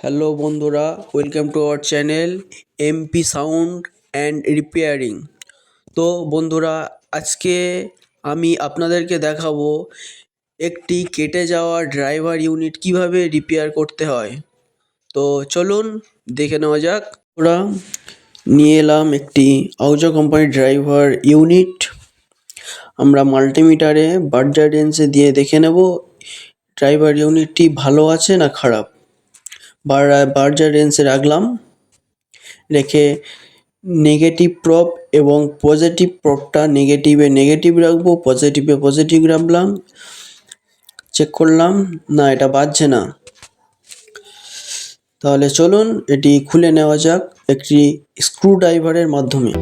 Hello বন্ধুরা, welcome to our channel MP sound and repairing. তো বন্ধুরা, আজকে আমি আপনাদেরকে দেখাবো একটি কেটে যাওয়া ড্রাইভার ইউনিট কিভাবে রিপেয়ার করতে হয়। তো চলুন দেখে নেওয়া যাক। ওরা নিয়ে এলাম একটি আউজা কোম্পানির ড্রাইভার ইউনিট। আমরা মাল্টিমিটারে বার্জার রেঞ্জে দিয়ে দেখে নেব ড্রাইভার ইউনিটটি ভালো আছে না খারাপ। বার্জার রেঞ্জে রাখলাম, রেখে নেগেটিভ প্রপ এবং পজিটিভ প্রপটা নেগেটিভে নেগেটিভ রাখবো, পজিটিভে পজিটিভ রাখলাম। চেক করলাম, না এটা বাজছে না। তাহলে চলুন এটি খুলে নেওয়া যাক একটি স্ক্রু ড্রাইভারের মাধ্যমে।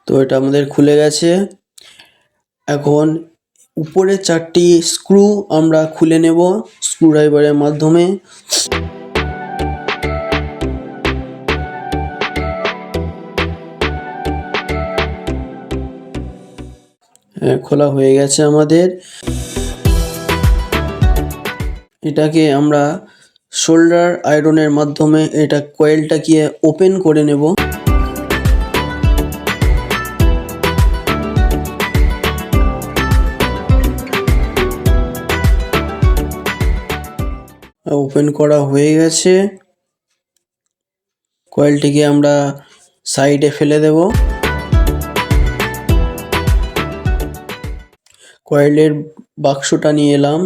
তো এটা আমাদের খুলে গেছে। এখন উপরের চারটি স্ক্রু আমরা খুলে নেব স্ক্রু ড্রাইভারের মাধ্যমে। খোলা হয়ে গেছে আমাদের। এটাকে আমরা শোল্ডার আয়রনের মাধ্যমে এটা কয়েলটাকে ওপেন করে নেব। ওপেন করা হয়ে গেছে। কয়েলটিকে আমরা সাইডে ফেলে দেব। কয়েলের বাক্সটা নিয়ে এলাম।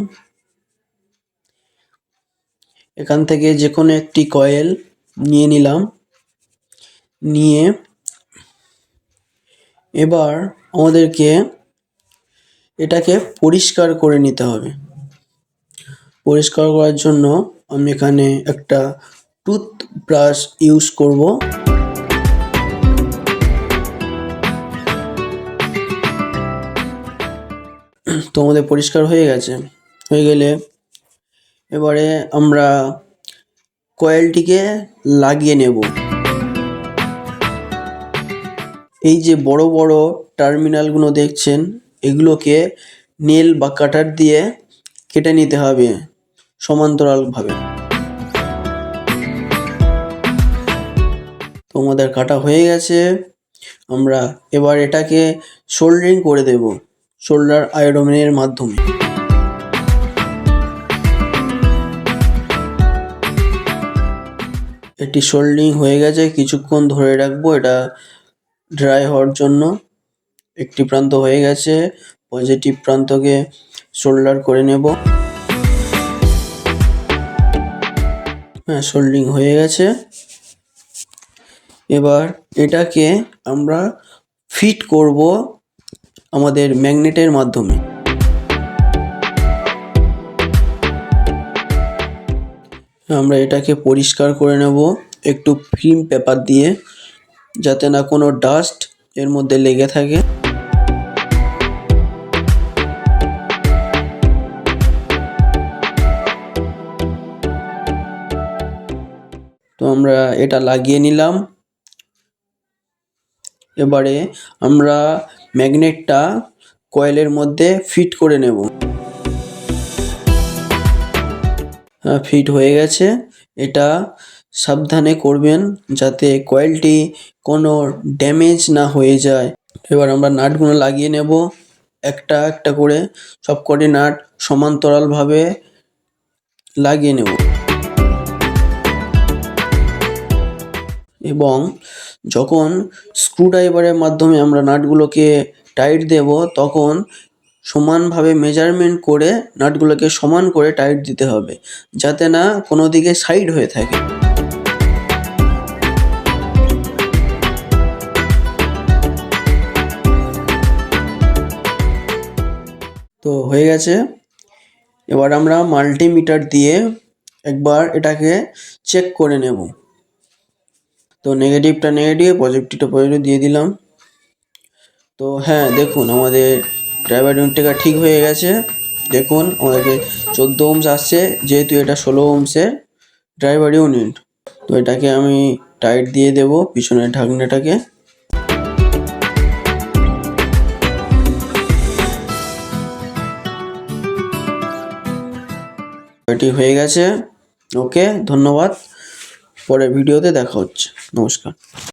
এখান থেকে যে কোনো একটি কয়েল নিয়ে নিলাম। নিয়ে এবার আমাদেরকে এটাকে পরিষ্কার করে নিতে হবে। পরিষ্কার করার জন্য আমি এখানে একটা টুথব্রাশ ইউজ করব। তো আমাদের পরিষ্কার হয়ে গেছে। হয়ে গেলে এবারে আমরা কয়েলটিকে লাগিয়ে নেব। এই যে বড় বড় টার্মিনালগুলো দেখছেন, এগুলোকে নেল বা কাটার দিয়ে কেটে নিতে হবে সমান্তরালভাবে। তো আমাদের কাটা হয়ে গেছে। আমরা এবার এটাকে সোল্ডারিং করে দেব সোল্ডার আয়রনের মাধ্যমে। এটি সোল্ডারিং হয়ে গেছে, কিছুক্ষণ ধরে রাখবো এটা ড্রাই হওয়ার জন্য। একটি প্রান্ত হয়ে গেছে, পজিটিভ প্রান্তকে সোল্ডার করে নেব। হ্যাঁ, সোল্ডারিং হয়ে গেছে। এবার এটাকে আমরা ফিট করব আমাদের ম্যাগনেটের মাধ্যমে। আমরা এটাকে পরিষ্কার করে নেব একটু ফিল্ম পেপার দিয়ে, যাতে না কোনো ডাস্ট এর মধ্যে লেগে থাকে। তো আমরা এটা লাগিয়ে নিলাম। এবারে আমরা ম্যাগনেটটা কয়েলের মধ্যে ফিট করে নেব। ফিট হয়ে গেছে। এটা সাবধানে করবেন যাতে কয়েলটি কোনো ড্যামেজ না হয়ে যায়। এবার আমরা নাটগুলো লাগিয়ে নেব একটা একটা করে। সবকটি নাট সমান্তরালভাবে লাগিয়ে নেব এবং যখন স্ক্রুড্রাইভারের মাধ্যমে আমরা নাটগুলোকে টাইট দেব, তখন সমানভাবে মেজারমেন্ট করে নাটগুলোকে সমান করে টাইট দিতে হবে, যাতে না কোনো দিকে সাইড হয়ে থাকে। তো হয়ে গেছে। এবার আমরা মাল্টিমিটার দিয়ে একবার এটাকে চেক করে নেব। তো নেগেটিভটা নেগেটিভ, পজিটিভটা পজিটিভ দিয়ে দিলাম। তো হ্যাঁ, দেখুন আমাদের ড্রাইভার ইউনিটটা ঠিক হয়ে গেছে। দেখুন আমাদেরকে 14 ওহমস আসছে, যেহেতু এটা 16 ওহমসের ড্রাইভার ইউনিট। তো এটাকে আমি টাইট দিয়ে দেব পিছনের ঢাকনাটাকে। এটি হয়ে গেছে। ওকে, ধন্যবাদ। পরের ভিডিওতে দেখা হচ্ছে। নমস্কার।